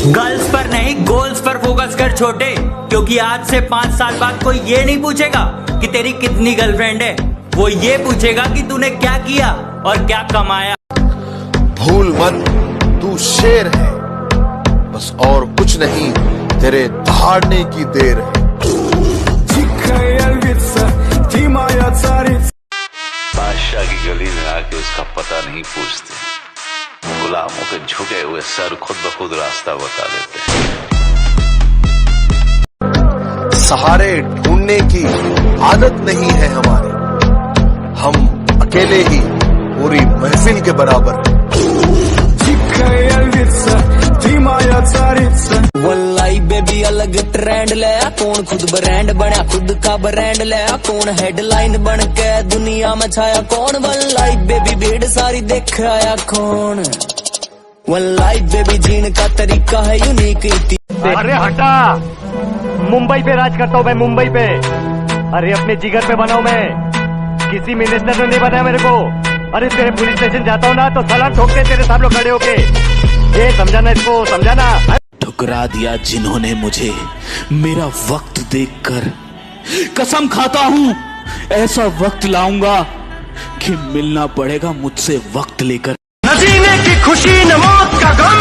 Girls पर नहीं goals पर फोकस कर छोटे, क्योंकि आज से 5 साल बाद कोई ये नहीं पूछेगा कि तेरी कितनी गर्लफ्रेंड है, वो ये पूछेगा कि तूने क्या किया और क्या कमाया। भूल मत, तू शेर है, बस और कुछ नहीं, तेरे दहाड़ने की देर है। बादशाह की गली में आके उसका पता नहीं पूछते, गुलामों के झुके हुए सर खुद ब खुद रास्ता बता देते हैं। सहारे ढूंढने की आदत नहीं है हमारे, हम अकेले ही पूरी महफिल के बराबर हैं। वल्लाई बेबी अलग ट्रेंड ले, कौन खुद ब्रांड बना, खुद का ब्रांड ले, कौन हेडलाइन बन के दुनिया में छाया, कौन वल्लाई बेबी भीड़ सारी देख आया कौन। वल्लाई बेबी जीने का तरीका है यूनिक। अरे हटा, मुंबई पे राज करता हूँ मैं, मुंबई पे। अरे अपने जिगर पे बनाऊं मैं, किसी मिनिस्टर ने नहीं बनाया मेरे को। अरे तेरे पुलिस स्टेशन जाता हूँ ना तो सलाम ठोकते तेरे सब लोग खड़े होके। ये समझाना, इसको समझाना। ठुकरा दिया जिन्होंने मुझे मेरा वक्त देखकर, कसम खाता हूँ ऐसा वक्त लाऊंगा कि मिलना पड़ेगा मुझसे वक्त लेकर। न जीने की खुशी न मौत का गम,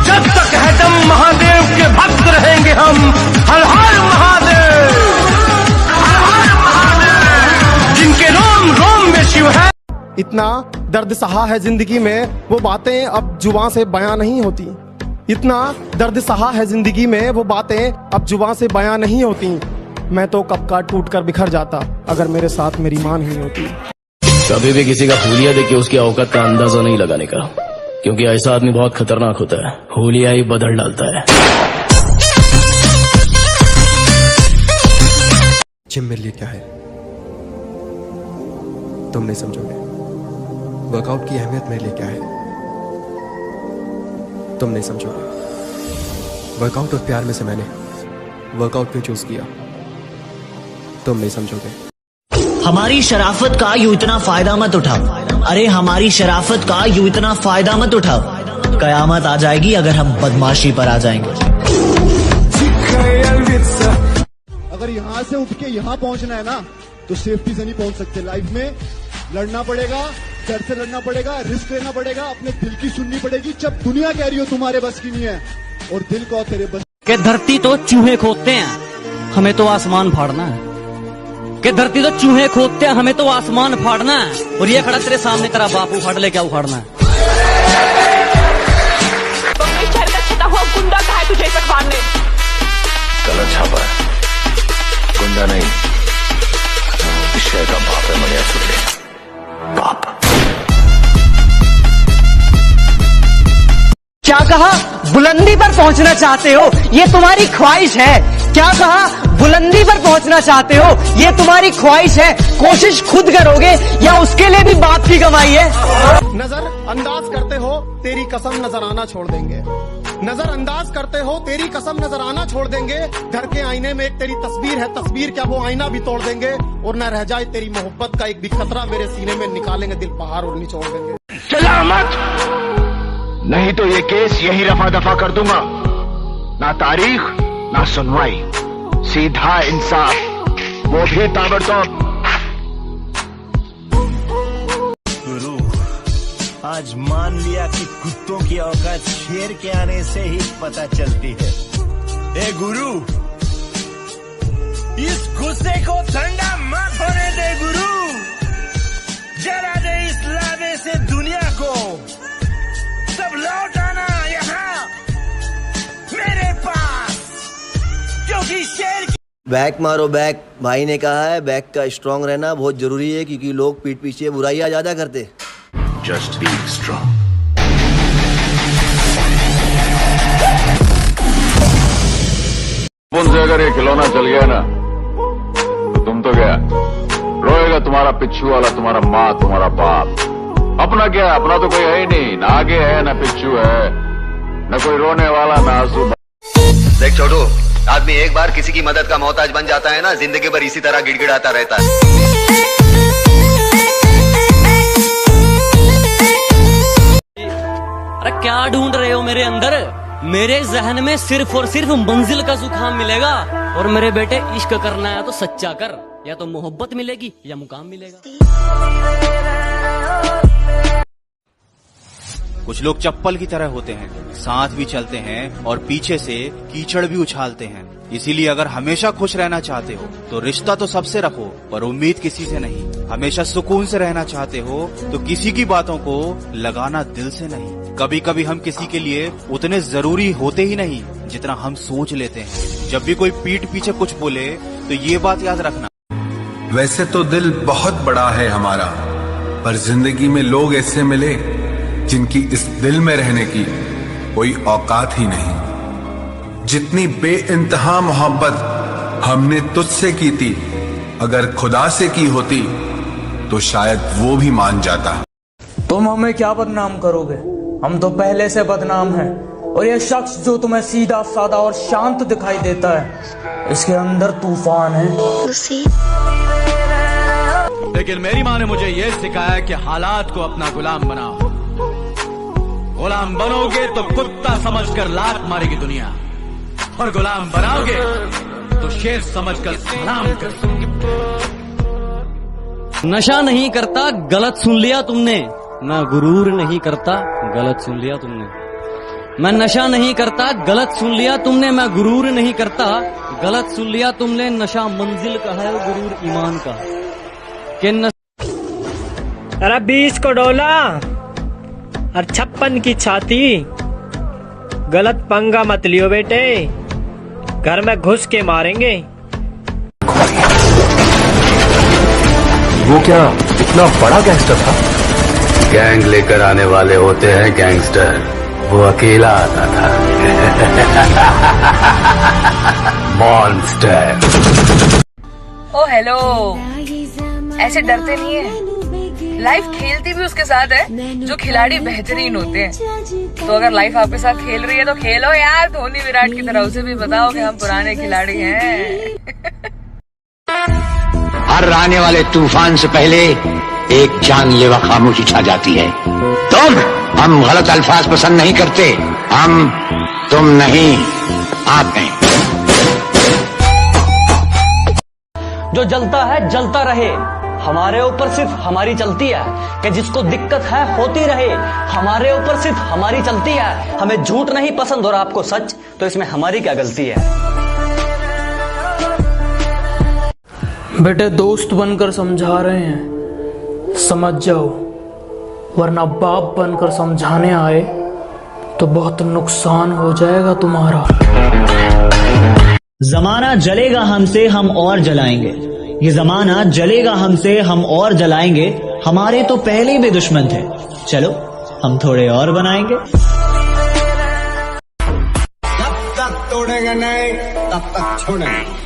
जब तक है दम महादेव के भक्त रहेंगे हम। हर हर महादेव, हर हर महादेव, जिनके रोम रोम में शिव है। इतना दर्द सहा है जिंदगी में, वो बातें अब जुबां से बयां नहीं होती। इतना दर्द सहा है जिंदगी में, वो बातें अब जुबां से बयां नहीं होती। मैं तो कब का टूट कर बिखर जाता अगर मेरे साथ मेरी मां नहीं होती। कभी भी किसी का हुलिया देख के उसकी औकात का अंदाजा नहीं लगाने का, क्योंकि ऐसा आदमी बहुत खतरनाक होता है, हुलिया ही बदल डालता है। जिम मेरे लिए क्या है तुम नहीं समझोगे। वर्कआउट की अहमियत मेरे लिए क्या है तुम नहीं समझोगे। वर्कआउट और प्यार में से मैंने वर्कआउट क्यों चूज किया तुम नहीं समझोगे। हमारी शराफत का यूं इतना फायदा मत उठाओ, अरे हमारी शराफत का यूं इतना फायदा मत उठाओ, कयामत आ जाएगी अगर हम बदमाशी पर आ जाएंगे। अगर यहाँ से उठ के यहाँ पहुंचना है ना तो सेफ्टी से नहीं पहुंच सकते। लाइफ में लड़ना पड़ेगा, डर से लड़ना पड़ेगा, रिस्क लेना पड़ेगा, अपने दिल की सुननी पड़ेगी। जब दुनिया कह रही हो तुम्हारे बस की नहीं है और दिल को तेरे बस के। धरती तो चूहे खोदते हैं, हमें तो आसमान फाड़ना है। कि धरती तो चूहे खोदते हैं, हमें तो आसमान फाड़ना है। और ये खड़ा तेरे सामने तेरा बाप उखाड़ ले, क्या उखाड़ना है। हुआ गुंडा कहा है तुझे इस अखबार ने? गलत छापा है, गुंडा नहीं, विषय का बाप है मनिया सुन बाप। क्या कहा? बुलंदी पर पहुंचना चाहते हो, ये तुम्हारी ख्वाहिश है। क्या कहा? बुलंदी पर पहुंचना चाहते हो, ये तुम्हारी ख्वाहिश है। कोशिश खुद करोगे या उसके लिए भी बाप की कमाई है? नजर अंदाज करते हो तेरी कसम नजर आना छोड़ देंगे। नजर अंदाज करते हो तेरी कसम नजर आना छोड़ देंगे। घर के आईने में एक तेरी तस्वीर है, तस्वीर क्या वो आईना भी तोड़ देंगे। और न रह जाए तेरी मोहब्बत का एक भी खतरा मेरे सीने में, निकालेंगे दिल पहाड़ और निचोड़ देंगे। चला मत, नहीं तो ये केस यही रफा दफा कर दूंगा। ना तारीख ना सुनवाई, सीधा इंसाफ, वो भी ताबड़तोड़। गुरु, आज मान लिया कि कुत्तों की औकात शेर के आने से ही पता चलती है। ए गुरु, इस गुस्से को ठंडा मत होने दे गुरु, जरा दे इस लावे से दुनिया को, सब लौट आना यहाँ मेरे पास, क्योंकि शेर की। बैक मारो बैक, भाई ने कहा है बैक का स्ट्रांग रहना बहुत जरूरी है, क्योंकि लोग पीठ पीछे बुराइयां ज्यादा करते। Just be strong. उनसे अगर ये खिलौना चल गया ना तो तुम तो गया, रोएगा तुम्हारा पिच्छू वाला, तुम्हारा माँ, तुम्हारा बाप। अपना क्या है? अपना तो कोई है ही नहीं, ना आगे है ना पिच्छू है, न कोई रोने वाला ना आंसू। देख छोटू, आदमी एक बार किसी की मदद का मोहताज बन जाता है ना, जिंदगी भर इसी तरह गिड़गिड़ाता रहता है। अरे क्या ढूंढ रहे हो मेरे अंदर? मेरे जहन में सिर्फ और सिर्फ मंजिल का जुकाम मिलेगा, और मेरे बेटे इश्क करना है तो सच्चा कर, या तो मोहब्बत मिलेगी या मुकाम मिलेगा। कुछ लोग चप्पल की तरह होते हैं, साथ भी चलते हैं और पीछे से कीचड़ भी उछालते हैं। इसीलिए अगर हमेशा खुश रहना चाहते हो तो रिश्ता तो सबसे रखो, पर उम्मीद किसी से नहीं। हमेशा सुकून से रहना चाहते हो तो किसी की बातों को लगाना दिल से नहीं। कभी कभी हम किसी के लिए उतने जरूरी होते ही नहीं जितना हम सोच लेते हैं। जब भी कोई पीठ पीछे कुछ बोले तो ये बात याद रखना, वैसे तो दिल बहुत बड़ा है हमारा, पर जिंदगी में लोग ऐसे मिले जिनकी इस दिल में रहने की कोई औकात ही नहीं। जितनी बेइंतहा मोहब्बत हमने तुझसे की थी, अगर खुदा से की होती तो शायद वो भी मान जाता। तुम हमें क्या बदनाम करोगे, हम तो पहले से बदनाम हैं। और ये शख्स जो तुम्हें सीधा साधा और शांत दिखाई देता है, इसके अंदर तूफान है। लेकिन मेरी माँ ने मुझे ये सिखाया कि हालात को अपना गुलाम बनाओ। गुलाम बनोगे तो कुत्ता समझकर लात मारेगी दुनिया, और गुलाम बनाओगे तो शेर समझकर सलाम करेगी। नशा नहीं करता, गलत सुन लिया तुमने। मैं गुरूर नहीं करता, गलत सुन लिया तुमने। मैं नशा नहीं करता, गलत सुन लिया तुमने। मैं गुरूर नहीं करता, गलत सुन लिया तुमने। नशा मंजिल का है, गुरूर ईमान का है। अरे 20 को डोला और 56 की छाती, गलत पंगा मत लियो बेटे, घर में घुस के मारेंगे। वो क्या इतना बड़ा गैंगस्टर था? गैंग लेकर आने वाले होते हैं गैंगस्टर, वो अकेला आता था। मॉन्स्टर। ओ हेलो, ऐसे डरते नहीं है। लाइफ खेलती भी उसके साथ है जो खिलाड़ी बेहतरीन होते हैं। तो अगर लाइफ आपके साथ खेल रही है तो खेलो यार, धोनी विराट की तरह। उसे भी बताओ कि हम पुराने खिलाड़ी हैं। हर आने वाले तूफान से पहले एक जानलेवा खामोशी छा जाती है। हम गलत अल्फाज पसंद नहीं करते, हम तुम नहीं, आप हैं। जो जलता है जलता रहे, हमारे ऊपर सिर्फ हमारी चलती है। कि जिसको दिक्कत है होती रहे, हमारे ऊपर सिर्फ हमारी चलती है। हमें झूठ नहीं पसंद और आपको सच, तो इसमें हमारी क्या गलती है। बेटे दोस्त बनकर समझा रहे हैं, समझ जाओ, वरना बाप बनकर समझाने आए तो बहुत नुकसान हो जाएगा तुम्हारा। जमाना जलेगा हमसे, हम और जलाएंगे। ये जमाना जलेगा हमसे, हम और जलाएंगे। हमारे तो पहले भी दुश्मन थे, चलो हम थोड़े और बनाएंगे। जब तक तोड़ेंगे नहीं तब तक छोड़ेंगे।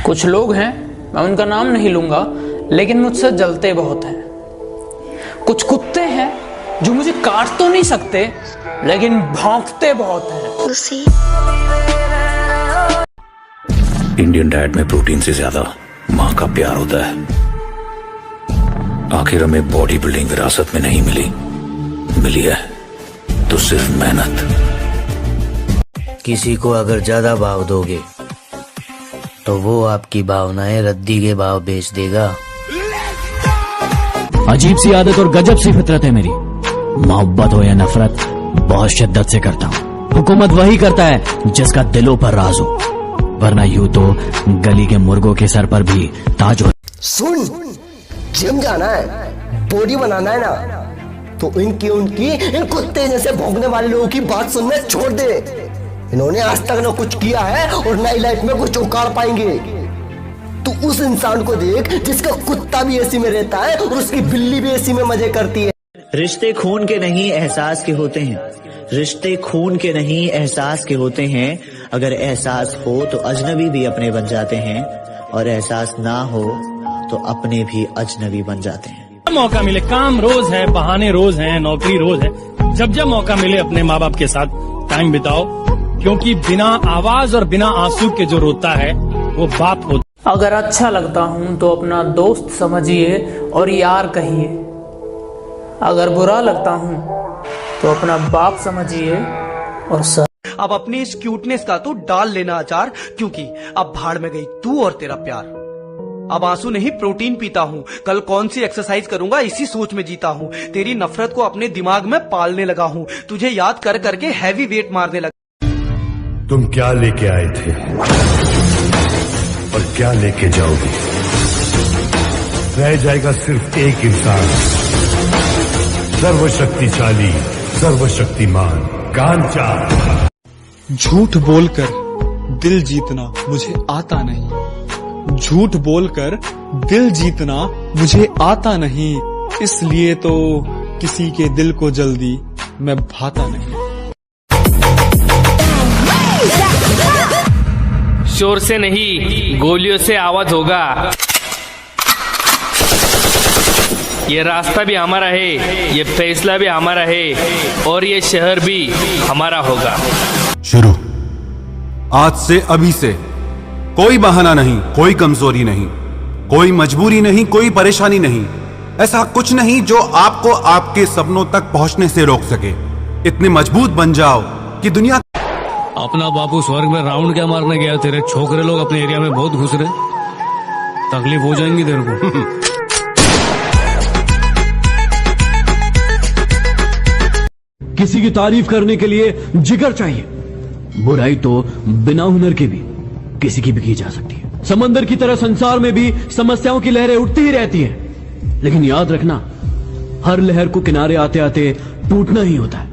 कुछ लोग हैं, मैं उनका नाम नहीं लूंगा, लेकिन मुझसे जलते बहुत हैं। कुछ कुत्ते हैं जो मुझे काट तो नहीं सकते, लेकिन भौंकते बहुत हैं। इंडियन डाइट में प्रोटीन से ज्यादा माँ का प्यार होता है। आखिर हमें बॉडी बिल्डिंग विरासत में नहीं मिली है तो सिर्फ मेहनत। किसी को अगर ज्यादा भाव दोगे तो वो आपकी भावनाएं रद्दी के भाव बेच देगा। अजीब सी आदत और गजब सी फितरत है मेरी। मोहब्बत हो या नफरत बहुत शिद्दत से करता हूँ। हुकूमत वही करता है जिसका दिलों पर राज हो, वरना यूं तो गली के मुर्गों के सर पर भी ताज हो। सुन, जिम जाना है, बॉडी बनाना है ना, तो इन कुत्ते जैसे भौंकने वाले लोगों की बात सुनना छोड़ दे। इन्होंने आज तक ना कुछ किया है और नई लाइफ में कुछ उखाड़ पाएंगे। तू उस इंसान को देख जिसका कुत्ता भी एसी में रहता है और उसकी बिल्ली भी एसी में मजे करती है। रिश्ते खून के नहीं एहसास के होते हैं। रिश्ते खून के नहीं एहसास के होते हैं। अगर एहसास हो तो अजनबी भी अपने बन जाते हैं, और एहसास ना हो तो अपने भी अजनबी बन जाते हैं। मौका मिले, काम रोज है, बहाने रोज हैं, नौकरी रोज है। जब जब मौका मिले अपने माँ बाप के साथ टाइम बिताओ, क्योंकि बिना आवाज और बिना आंसू के जो रोता है वो बाप होता। अगर अच्छा लगता हूँ तो अपना दोस्त समझिए और यार कहिए, अगर बुरा लगता हूँ तो अपना बाप समझिए और अब अपनी इस क्यूटनेस का तो डाल लेना अचार, क्योंकि अब भाड़ में गई तू और तेरा प्यार। अब आंसू नहीं प्रोटीन पीता हूँ, कल कौन सी एक्सरसाइज करूंगा इसी सोच में जीता हूँ। तेरी नफरत को अपने दिमाग में पालने लगा हूँ, तुझे याद कर करके हैवी वेट मारने लगा। तुम क्या लेके आए थे और क्या लेके जाओगे? रह जाएगा सिर्फ एक इंसान, सर्वशक्तिशाली, सर्वशक्तिमान कांचा। झूठ बोलकर दिल जीतना मुझे आता नहीं, झूठ बोलकर दिल जीतना मुझे आता नहीं, इसलिए तो किसी के दिल को जल्दी मैं भाता नहीं। शोर से नहीं गोलियों से आवाज होगा। ये रास्ता भी हमारा है, ये फैसला भी हमारा है और ये शहर भी हमारा होगा। शुरू आज से, अभी से कोई बहाना नहीं, कोई कमजोरी नहीं, कोई मजबूरी नहीं, कोई परेशानी नहीं, ऐसा कुछ नहीं जो आपको आपके सपनों तक पहुंचने से रोक सके। इतने मजबूत बन जाओ कि दुनिया। अपना बापू स्वर्ग में राउंड क्या मारने गया? तेरे छोकरे लोग अपने एरिया में बहुत घुस रहे, तकलीफ हो जाएंगी तेरे को। किसी की तारीफ करने के लिए जिगर चाहिए। बुराई तो बिना हुनर के भी किसी की भी की जा सकती है। समंदर की तरह संसार में भी समस्याओं की लहरें उठती ही रहती हैं, लेकिन याद रखना, हर लहर को किनारे आते आते टूटना ही होता है।